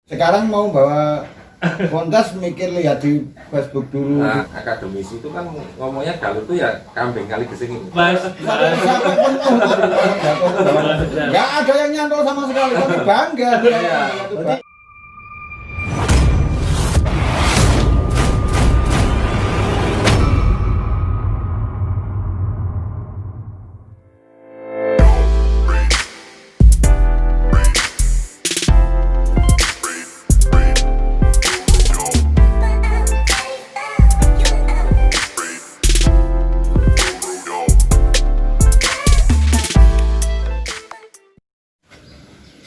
Sekarang mau bawa kontes mikir lihat di Facebook dulu. Nah, akademisi itu kan ngomongnya galur itu ya kambing kali gesing ini. Mas, Siapa pun nggak ada yang nyantol sama sekali, tapi bangga. Iya.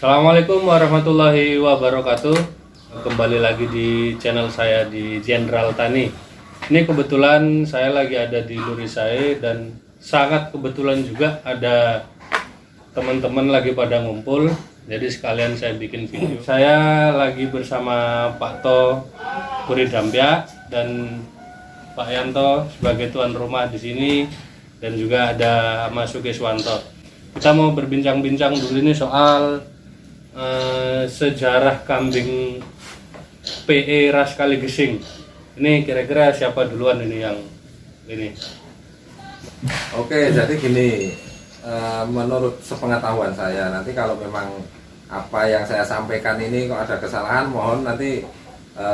Assalamualaikum warahmatullahi wabarakatuh. Kembali lagi di channel saya di Jenderal Tani. Ini kebetulan saya lagi ada di Lurisai dan sangat kebetulan juga ada teman-teman lagi pada ngumpul. Jadi sekalian saya bikin video. Saya lagi bersama Pak To Puridampya dan Pak Yanto sebagai tuan rumah di sini dan juga ada Mas Sugiswanto. Kita mau berbincang-bincang dulu ini soal sejarah kambing PE ras Kaligesing. Ini kira-kira siapa duluan ini yang ini? Oke, jadi gini, menurut sepengetahuan saya, nanti kalau memang apa yang saya sampaikan ini kok ada kesalahan, mohon nanti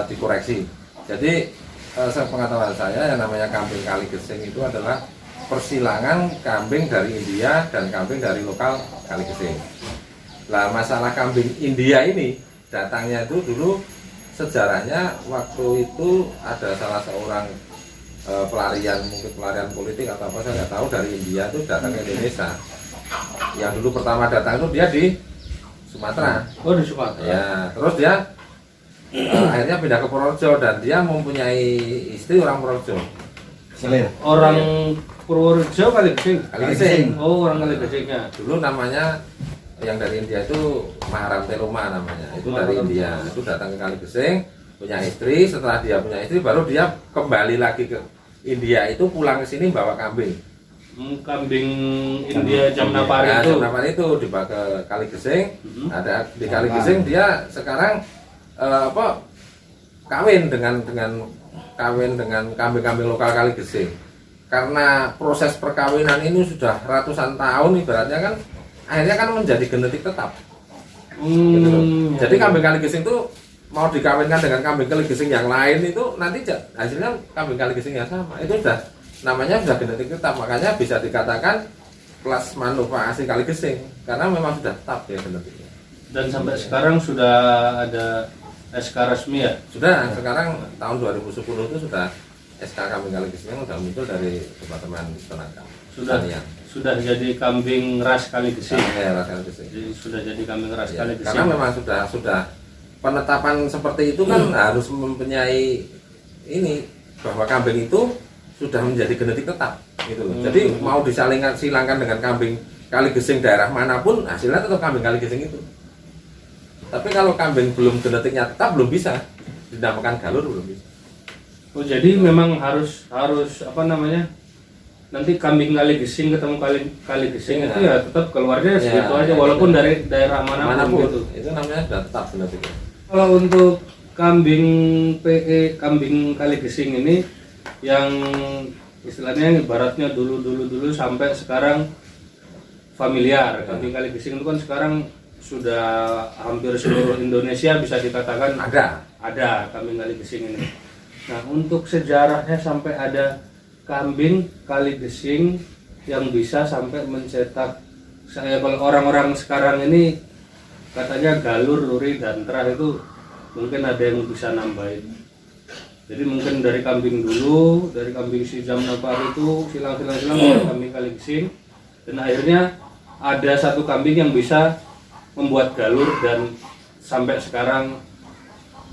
dikoreksi. Jadi sepengetahuan saya yang namanya kambing Kaligesing itu adalah persilangan kambing dari India dan kambing dari lokal Kaligesing. Lah masalah kambing India ini datangnya itu dulu sejarahnya waktu itu ada salah seorang mungkin pelarian politik atau apa saya nggak tahu dari India itu datang ke Indonesia. Yang dulu pertama datang itu dia di Sumatera. Oh, di Sumatera. Ya, terus dia akhirnya pindah ke Purworejo dan dia mempunyai istri orang Purworejo. Selir. Orang Purworejo Kaligesing. Kaligesing. Oh, orang Kaligesingnya. Dulu namanya yang dari India itu Maharam Teruma namanya, itu dari India, itu datang ke Kaligesing, punya istri. Setelah dia punya istri baru dia kembali lagi ke India, itu pulang ke sini bawa kambing. Kambing India Jamnapari Nah, itu. Jamnapari itu dibawa ke Kaligesing. Ada di Kaligesing dia sekarang kawin dengan kambing-kambing lokal Kaligesing. Karena proses perkawinan ini sudah ratusan tahun, ibaratnya kan akhirnya kan menjadi genetik tetap. Gitu loh. Jadi kambing Kaligesing itu mau dikawinkan dengan kambing Kaligesing yang lain itu nanti hasilnya kambing Kaligesing yang sama. Itu sudah namanya sudah genetik tetap, makanya bisa dikatakan kelas manufa asli Kaligesing karena memang sudah tetap ya genetiknya. Dan sampai sekarang sudah ada SK resmi ya? Sudah, sekarang tahun 2010 itu sudah SK kambing Kaligesing yang sudah muncul dari Departemen Peternakan. Sudah jadi kambing ras Kaligesing. Ya, ras Kaligesing. Jadi sudah jadi kambing ras Ya, Kaligesing. karena memang sudah penetapan seperti itu kan harus mempunyai ini bahwa kambing itu sudah menjadi genetik tetap gitu loh. Jadi mau silangkan dengan kambing Kaligesing daerah manapun hasilnya tetap kambing Kaligesing itu. Tapi kalau kambing belum genetiknya tetap belum bisa dinamakan galur, belum bisa. Oh, jadi memang harus apa namanya? Nanti kambing Kaligesing ketemu Kaligesing itu ya tetap keluarnya segitu aja walaupun dari daerah manapun gitu. Itu namanya sudah tetap genetiknya. Kalau untuk kambing PE kambing Kaligesing ini yang istilahnya ibaratnya dulu sampai sekarang familiar. Kambing Kaligesing itu kan sekarang sudah hampir seluruh Indonesia bisa dikatakan ada kambing Kaligesing ini. Nah, untuk sejarahnya sampai ada kambing Kaligesing yang bisa sampai mencetak, saya kalau orang-orang sekarang ini katanya galur, luri, dan terah itu mungkin ada yang bisa nambahin. Jadi mungkin dari kambing dulu, dari kambing si Jamnapari itu silang kambing Kaligesing, dan akhirnya ada satu kambing yang bisa membuat galur dan sampai sekarang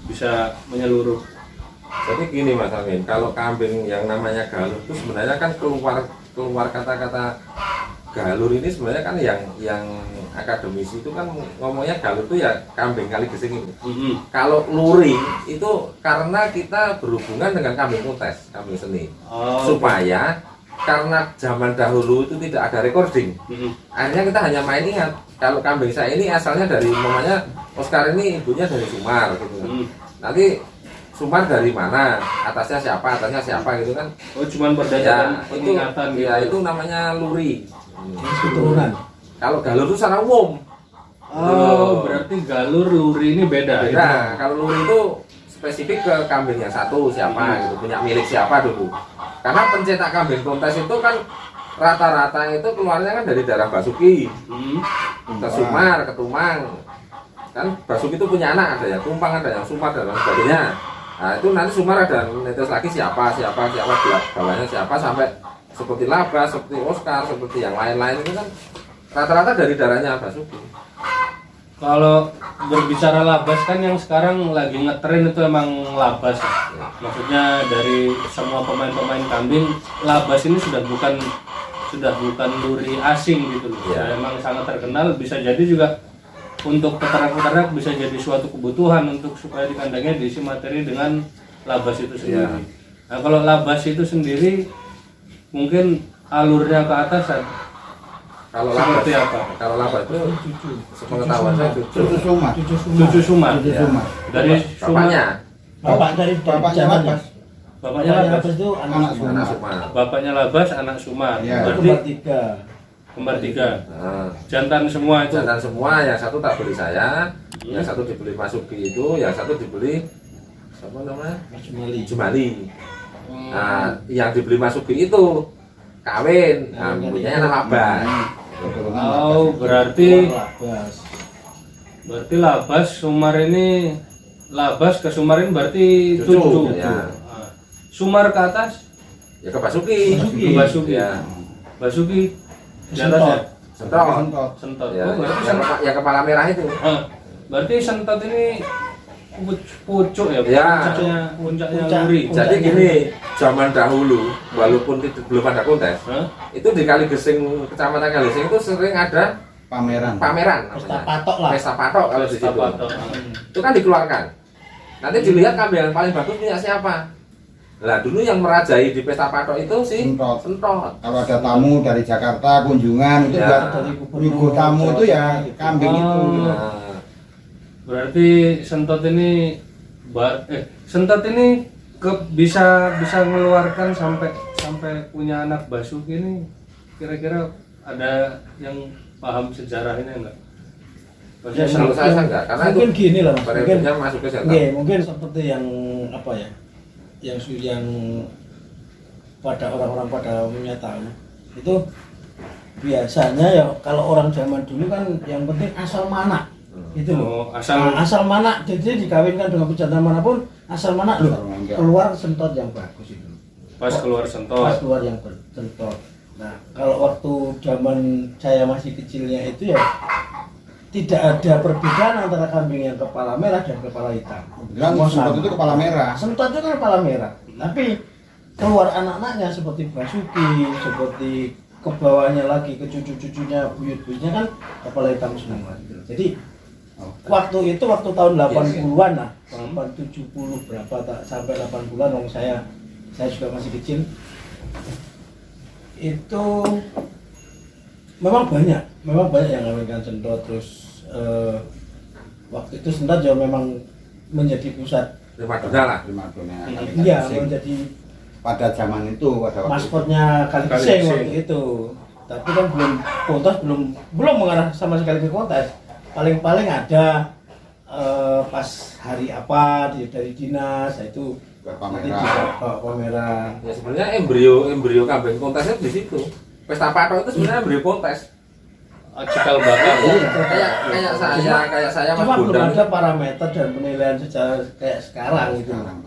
bisa menyeluruh. Jadi gini Mas Amin, kalau kambing yang namanya galur itu sebenarnya kan keluar kata-kata galur ini sebenarnya kan yang akademisi itu kan ngomongnya galur itu ya kambing Kaligesing itu. Kalau luring itu karena kita berhubungan dengan kambing kontes, kambing seni. Supaya karena zaman dahulu itu tidak ada recording, akhirnya kita hanya main ingat. Kalau kambing saya ini asalnya dari namanya Oscar ini ibunya dari Sumar gitu kan. Nanti Sumar dari mana, atasnya siapa gitu kan. Oh, cuman berdasarkan peningatan gitu. Ya itu namanya luri. Keturunan. Kalau galur itu secara umum. Oh, berarti galur luri ini beda. Beda. Kalau luri itu spesifik ke kambing yang satu siapa gitu, punya milik siapa dulu. Karena pencetak kambing kontes itu kan rata-rata itu keluarnya kan dari daerah Basuki, ke Sumar, ke Tumang. Kan Basuki itu punya anak, ada yang Tumpang, ada yang Sumar dan lain sebagainya. Nah itu nanti Sumar ada netes lagi siapa bawahnya siapa sampai seperti Labas, seperti Oscar, seperti yang lain-lain itu kan rata-rata dari darahnya Basuki. Kalau berbicara Labas kan yang sekarang lagi ngetren itu emang Labas ya. Maksudnya dari semua pemain-pemain kambing, Labas ini sudah bukan luri asing gitu loh. Ya. Emang sangat terkenal, bisa jadi juga untuk peternak-peternak bisa jadi suatu kebutuhan untuk supaya di kandangnya diisi materi dengan Labas itu sendiri. Ya. Nah kalau Labas itu sendiri mungkin alurnya ke atas Kalau seperti Labas, apa? kalau Labas itu sepengetahuan saya Cucu Sumar. Cucu Sumar. Cucu Ya. Sumar. Dari Sumar. bapaknya Bapak dari Bapaknya zamannya. Labas. Bapaknya Bapaknya Labas. Labas itu Anak anak Sumar. anak Sumar. Bapaknya Labas, anak Sumar. Iya. Itu Berarti kembar 3. kembar 3. Nah, Jantan semua itu. jantan semua, yang satu tak beli saya, yang satu dibeli Masuki itu, yang satu dibeli siapa namanya? Jumali. Jumali. Nah, yang dibeli Masuki itu kawin, nah, punya anak Labas. Oh, berarti Labas. Labas Sumar ini Labas ke Sumar ini berarti Cucu, cucu. ya. Ah. Sumar ke atas, Ya ke Basuki. ke Basuki. Ya. Basuki di Sentot. atas ya? Sentot. Sentot. Ya, Oh, berarti yang, sentot. yang kepala merah itu. Berarti sentot ini pucuk ya, Ya. puncaknya Puncak. luri. Jadi gini, zaman dahulu walaupun belum ada kontes, Hah? itu di Kaligesing, Kecamatan Kaligesing itu sering ada Pameran. pameran Pesta namanya. patok lah. Pesta patok kalau di Pesta situ. patok. Itu kan dikeluarkan. Nanti dilihat kambing yang paling bagus punya siapa. Lah dulu yang merajai di pesta patok itu si Sentot. Sentot. Kalau ada tamu dari Jakarta kunjungan itu Ya. buat minggu tamu itu ya kambing itu. Oh. Nah, Berarti sentot ini sentot ini bisa mengeluarkan sampai punya anak Basuki ini, kira-kira ada yang paham sejarah ini enggak? Ya, kalau saya enggak, karena mungkin itu gini lah Mas. Mungkin periodenya masuk ke Sentot. mungkin seperti yang apa ya? Yang pada orang-orang pada umumnya tahu itu biasanya ya kalau orang zaman dulu kan yang penting asal mana itu Oh, loh. asal Asal mana, jadi dikawinkan dengan pejantan manapun asal mana loh, Asal mana. keluar sentot yang bagus itu. pas keluar Pas sentot. keluar yang bersentot. Nah, kalau waktu zaman saya masih kecilnya itu ya tidak ada perbedaan antara kambing yang kepala merah dan kepala hitam. Bilang Semua sentot sama. itu kepala merah. Sentot itu kan kepala merah. Tapi keluar anak-anaknya seperti Basuki, seperti ke bawahnya lagi ke cucu-cucunya, buyut-buyutnya kan kepala hitam semua gitu. Jadi waktu tahun 80-an lah, 70 berapa tak sampai 80-an wong saya juga masih kecil. Itu memang banyak yang ngawinkan sentot terus waktu itu sentot ya memang menjadi pusat Primadona lah. Primadona. iya Kaligesing. menjadi Pada zaman itu pada waktu maskotnya Kaligesing Kaligesing. waktu itu. Tapi kan kontes belum mengarah sama sekali ke kontes. Paling ada pas hari apa dari dinas itu buat nanti pameran. bawa pameran. Ya sebenarnya embrio kambing kontesnya di situ. Pesta patok itu sebenarnya embrio kontes. Cikal bakal. Kayak saya Mas Cuma belum Bondan. ada parameter dan penilaian secara kayak sekarang gitu. Sekarang.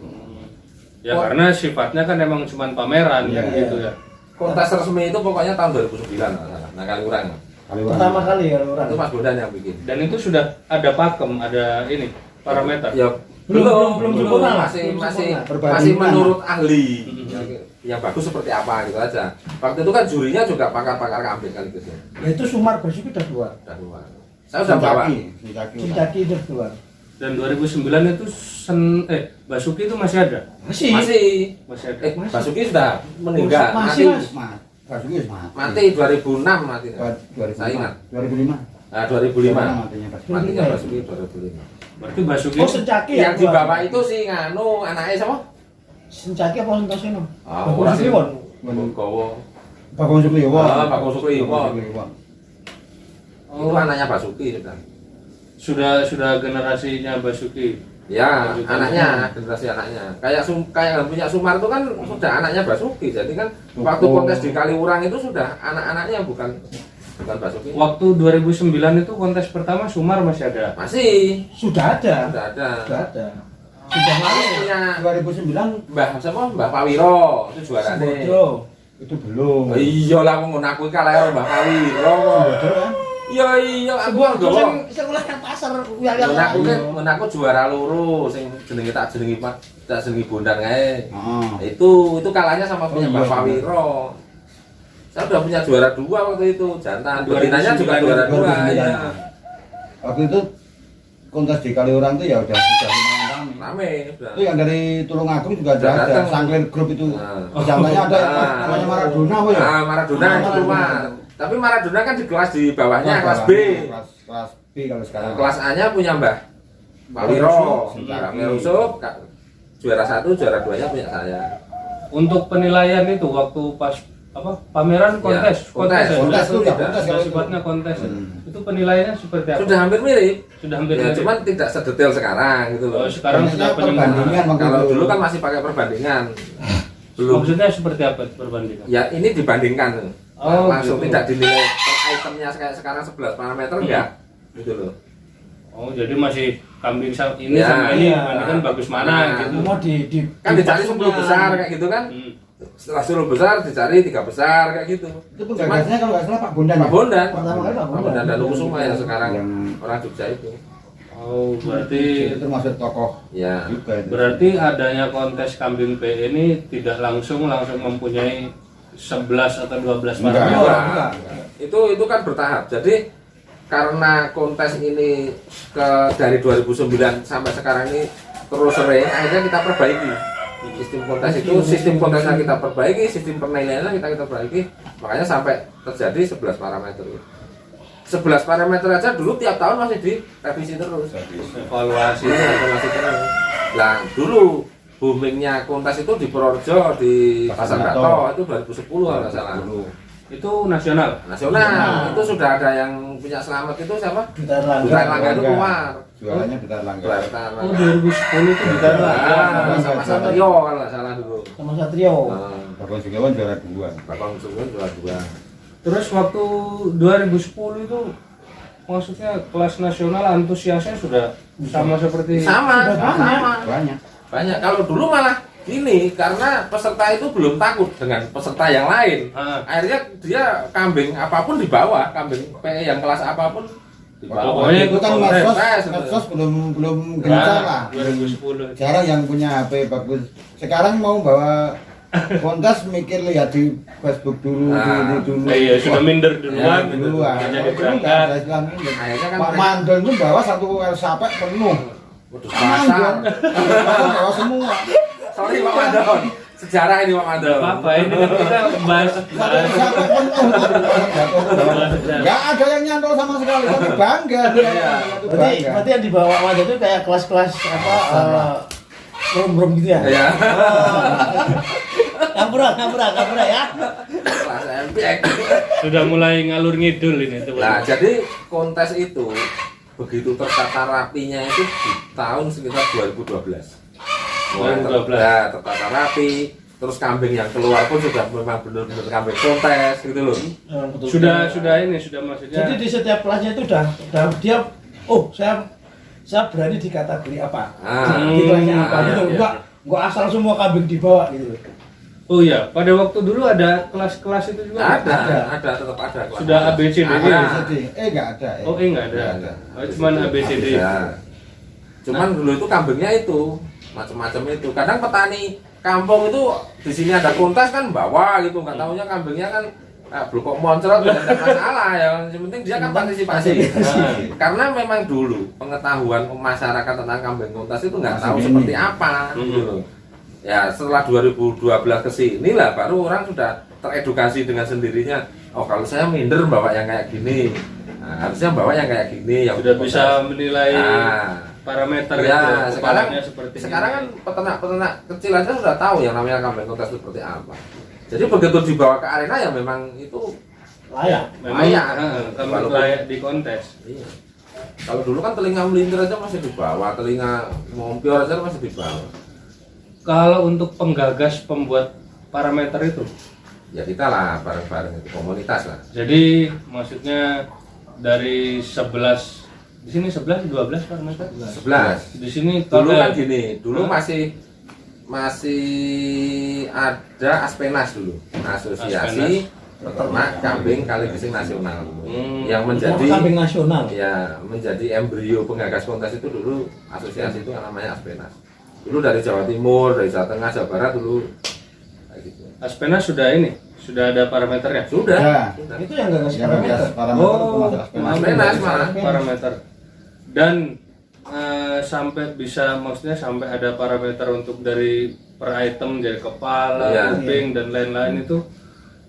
Ya karena sifatnya kan emang cuman pameran Iya, ya gitu ya. Kontes resmi itu pokoknya tahun 2009 nah kali kurang. Pertama kali ya orang. Itu Mas Bondan yang bikin. Dan itu sudah ada pakem, ada ini parameter. Ya Belum sempurna lah. masih Belum masih sempurna. Perbandingan. masih menurut ahli Mhm. yang bagus seperti apa gitu aja. Waktu itu kan jurinya juga pakar-pakar kambing kali gitu. Ya itu Sumar Basuki udah keluar. Udah keluar. Saya sudah bawa. Sinjaki. Cicaki udah keluar. Dan 2009 itu Basuki itu masih ada. Masih. Masih. Masih ada. Basuki sudah meninggal. Masih, Mati. Mas. Mati. Basuki wis Mati 2006 mati. 2005. Saya ingat. 2005. Nah, 2005. Matinya Basuki. Matinya Basuki 2005. Berarti Basuki Oh, Sencaki ya. Yang di bawah itu si nganu anaknya siapa? Sencaki apa Sentosono? Ah, Bagus ora sih. Kliwon. Gowo. Bagong Sukriwo. Bagong Sukriwo. Itu Oh, anaknya Basuki sudah generasinya Basuki. Ya, anaknya, generasi anaknya. Kayak punya Sumar itu kan sudah anaknya Basuki. Jadi kan waktu kontes di Kaliurang itu sudah anak-anaknya bukan Basuki. Waktu 2009 itu kontes pertama Sumar masih ada. Masih Sudah ada. sudah ada. Sudah ada. Sudah Lalu lama. punya 2009 Mbah siapa? Mbah Pawiro itu juara deh. Bodoh. itu belum. Oh, iya lah aku ngaku kalah karo Mbah Pawiro. Bodoh kan? Iya aku Sebuah nggawa. sing ulah nang pasar wilayah. Menaku juara loro sing jenenge tak jenengi Bondan kae. Heeh. Itu kalahnya sama punya Oh, Mbah iya. Pawiro. Saya udah punya juara 2 waktu itu, jantan. Betinanya juga 2009. juara 2 ya. Waktu itu kontes di Kaliurang itu ya udah lumayan ramai. Rame udah. Itu yang dari Tulungagung juga Udah ada datang. Sangklir Group itu. Nah. Jantannya ada Nah. namanya Maradona apa ya? Ah, Maradona itu keluar. Tapi Maradona kan di kelas di bawahnya Nah, kelas B. Kelas B kalau sekarang. Kelas A-nya punya Mbah Pawiro. Sencaki. Rusuk juara 1, juara 2-nya punya saya. Untuk penilaian itu waktu pas pameran kontes, kontes. ya? Kontes itu udah Sudah kontes kalau itu. sifatnya kontes. Hmm. Itu penilaiannya seperti apa? Sudah hampir mirip. Sudah hampir Ya, mirip. cuman tidak sedetail sekarang gitu loh. Oh, sekarang sudah Maksudnya perbandingan waktu Kalau itu. dulu kan masih pakai perbandingan. Belum. Maksudnya seperti apa perbandingan? Ya ini dibandingkan. Oh, Langsung gitu. tidak dinilai per itemnya kayak sekarang 11 parameter enggak. Gitu loh. Oh, jadi masih kambing ini Ya, sama ini iya. dibandingkan bagus mana Nah. gitu. Mau di Kan dicari 10 besar kayak gitu kan. Hmm. Setelah 10 besar dicari 3 besar kayak gitu. Itu penggagasnya kalau nggak salah Pak Bondan. Pak Bondan. Pertama kali Pak Bondan. Dan Kusuma yang sekarang Yang- orang Jogja itu. Oh, berarti Itu termasuk tokoh Ya. juga itu. berarti adanya kontes kambing PE ini tidak langsung mempunyai 11 atau 12 Enggak. parameter. Enggak. Itu kan bertahap. Jadi karena kontes ini dari 2009 sampai sekarang ini terus sering, akhirnya kita perbaiki sistem kontes itu, sistem kontesnya kita perbaiki, sistem penilaiannya kita perbaiki, makanya sampai terjadi 11 parameter. 11 parameter aja dulu tiap tahun masih direvisi terus. Evaluasi. Evaluasi terus. Nah dulu boomingnya kontes itu di Purworejo, di Pasar Gato itu 2010 kalau nggak salah. Itu nasional. Nasional itu sudah ada yang punya selamat itu siapa? Duta Duta Erlangga itu keluar. Jualannya Duta Erlangga. Duta Oh, Erlangga. 2010 itu juga Sama Satrio kalau nggak salah dulu. sama Satrio. Bagong Sukriwo juara 2. Bapak Musuhun juara 2. Terus waktu 2010 itu maksudnya kelas nasional antusiasnya sudah sama seperti Sama, Sudah sama. Banyak. Banyak. Kalau dulu malah gini, karena peserta itu belum takut dengan peserta yang lain. Ah. Akhirnya dia kambing apapun dibawa, kambing PE yang kelas apapun dibawa. Pokoknya Itu kan kongres. medsos belum gencar lah. 2010. Jarang yang punya HP bagus. Sekarang mau bawa kontes mikir lihat di Facebook dulu, Nah, di dulu. Iya, sudah minder Ya, duluan. duluan. Nggak jadi Itu nggak berangkat. ada istilah minder. Akhirnya kan Pak mereka- Mandel itu bawa satu sapek penuh. Waduh, Mandel. pasar. Bawa semua. Sorry Pak Mandon. Sejarah ini Pak Mandon. Apa ini kan kita bahas Satu sapek penuh. Nggak ada yang nyantol sama sekali. Tapi bangga dia. Itu Berarti bangga. berarti yang dibawa Mas itu kayak kelas-kelas apa rom gitu ya? Ya. Kampura ya. Kelas MPX. sudah mulai ngalur ngidul ini tuh. Nah, jadi kontes itu begitu tertata rapinya itu di tahun sekitar 2012. Mulai 2012. tertata rapi, terus kambing yang keluar pun sudah memang benar-benar kambing kontes gitu loh. sudah maksudnya Jadi di setiap kelasnya itu udah dia saya berani di kategori apa? Ah. Di kelasnya apa Ah, gitu. iya, Enggak asal semua kambing dibawa gitu. Oh iya, pada waktu dulu ada kelas-kelas itu juga. Ada, tetap ada. Sudah ABCD. Ada. Nggak ada. Oh, enggak ada. Nggak ada. Oh, cuman ABCD. Ya. Cuman dulu itu kambingnya itu macam-macam itu. Kadang petani kampung itu di sini ada kontes kan bawa gitu, nggak tahunya kambingnya kan blokok moncrot tidak masalah ya. Yang penting dia kan partisipasi. Nah, karena memang dulu pengetahuan masyarakat tentang kambing kontes itu nggak tahu Masih seperti minim. apa gitu loh. Ya setelah 2012 ke sini lah baru orang sudah teredukasi dengan sendirinya. Oh kalau saya minder bawa yang kayak gini, nah, harusnya bawa yang kayak gini. Yang Sudah bisa menilai Nah, parameter ya, itu. sekarang kepalanya seperti sekarang ini. kan peternak-peternak kecil aja sudah tahu yang namanya kambing kontes itu seperti apa. Jadi begitu dibawa ke arena ya memang itu layak. Memang layak. kambing Walaupun- layak di kontes. iya. Kalau dulu kan telinga melintir aja masih dibawa, telinga ngompior aja masih dibawa. Kalau untuk penggagas pembuat parameter itu, Ya kita lah bareng-bareng itu komunitas lah. jadi maksudnya dari 11 di sini 11 12 parameter. 11. Di sini Dulu total- kan gini, dulu Hah? masih ada Aspenas dulu, asosiasi peternak kambing kaligesing nasional, yang menjadi Kambing nasional. ya menjadi embrio penggagas kontes itu dulu asosiasi itu yang namanya Aspenas. Dulu dari Jawa Timur, dari Jawa Tengah, Jawa Barat dulu kayak gitu. Aspena sudah sudah ada parameternya. Sudah. Ya. Sudah. Itu yang gagas Yang parameter. gagas parameter itu Oh, masuk Aspenas. Aspenas malah. parameter. Dan sampai bisa maksudnya sampai ada parameter untuk dari per item dari kepala, Iya. kuping dan lain-lain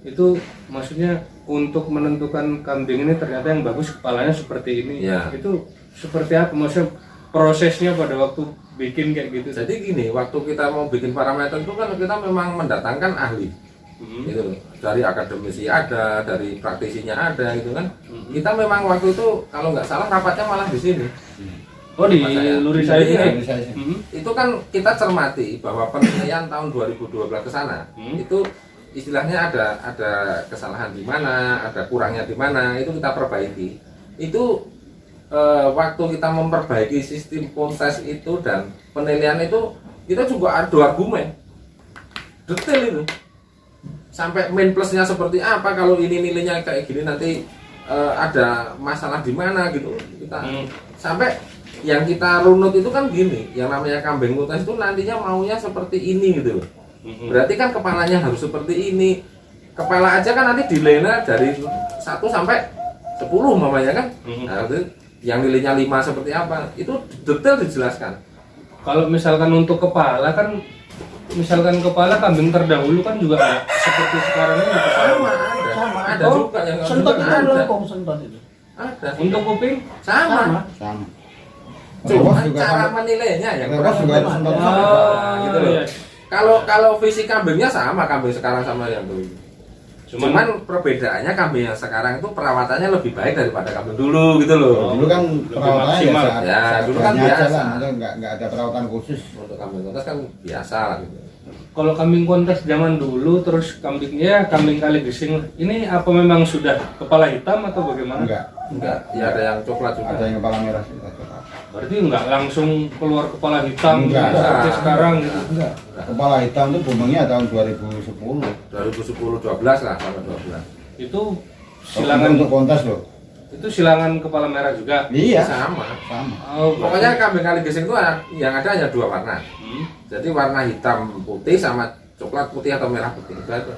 itu maksudnya untuk menentukan kambing ini ternyata yang bagus kepalanya seperti ini. Iya. Itu seperti apa maksudnya prosesnya pada waktu bikin kayak gitu. Jadi gini, waktu kita mau bikin parameter itu kan kita memang mendatangkan ahli. Gitu loh. Dari akademisi ada, dari praktisinya ada gitu kan. Kita memang waktu itu kalau nggak salah rapatnya malah di sini. Oh di Tempat saya. Luri saya Iya, ini. Luri saya sini. Hmm. Itu kan kita cermati bahwa penilaian tahun 2012 ke sana itu istilahnya ada kesalahan di mana, ada kurangnya di mana, itu kita perbaiki. Itu waktu kita memperbaiki sistem kontes itu dan penilaian itu kita juga ada argumen detail itu sampai main plusnya seperti apa, kalau ini nilainya kayak gini nanti ada masalah di mana gitu kita sampai yang kita runut itu kan gini, yang namanya kambing kontes itu nantinya maunya seperti ini gitu loh. Berarti kan kepalanya harus seperti ini. Kepala aja kan nanti nilainya dari 1 sampai 10 mamanya kan. Nah, itu yang nilainya 5 seperti apa, itu detail dijelaskan. Kalau misalkan untuk kepala kan, misalkan kepala kambing terdahulu kan juga ada seperti sekarang ini Sama kepala. ada Oh, juga yang Sentot itu ada. melengkung sentot itu. Ada. Untuk kuping, Sama. Sama. Cuma Terus juga cara sama. menilainya yang Terus kurang juga lebih. sentot Nah, sama. gitu loh. iya. Kalau visi kambingnya sama, kambing sekarang sama yang dulu. Cuman perbedaannya kambing yang sekarang itu perawatannya lebih baik daripada kambing dulu gitu loh. Dulu kan Lebih perawatannya maksimal. ya, Dulu kan seadanya aja biasa. lah, maksudnya nggak ada perawatan khusus. Untuk kambing kontes kan biasa lah gitu. kalau kambing kontes zaman dulu terus kambing kaligesing ini apa memang sudah kepala hitam atau bagaimana? Enggak, ya ada yang coklat juga. Ada yang kepala merah kita coba. Berarti enggak langsung keluar kepala hitam Enggak. seperti sekarang gitu. Enggak. Kepala hitam itu boomingnya tahun 2010. 2010 12 lah sampai 12. Itu silangan Untuk kontes loh. itu silangan kepala merah juga. Iya. Sama. Sama. Oh, Pokoknya kambing kaligesing itu yang ada hanya 2 warna. Jadi warna hitam putih sama coklat putih atau merah putih itu aja.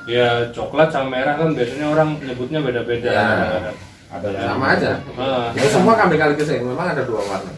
ya coklat sama merah kan biasanya orang nyebutnya beda-beda. Ya. kadang-kadang. Ada yang Sama aja. Ah. Itu semua kambing kaligesing memang ada 2 warna.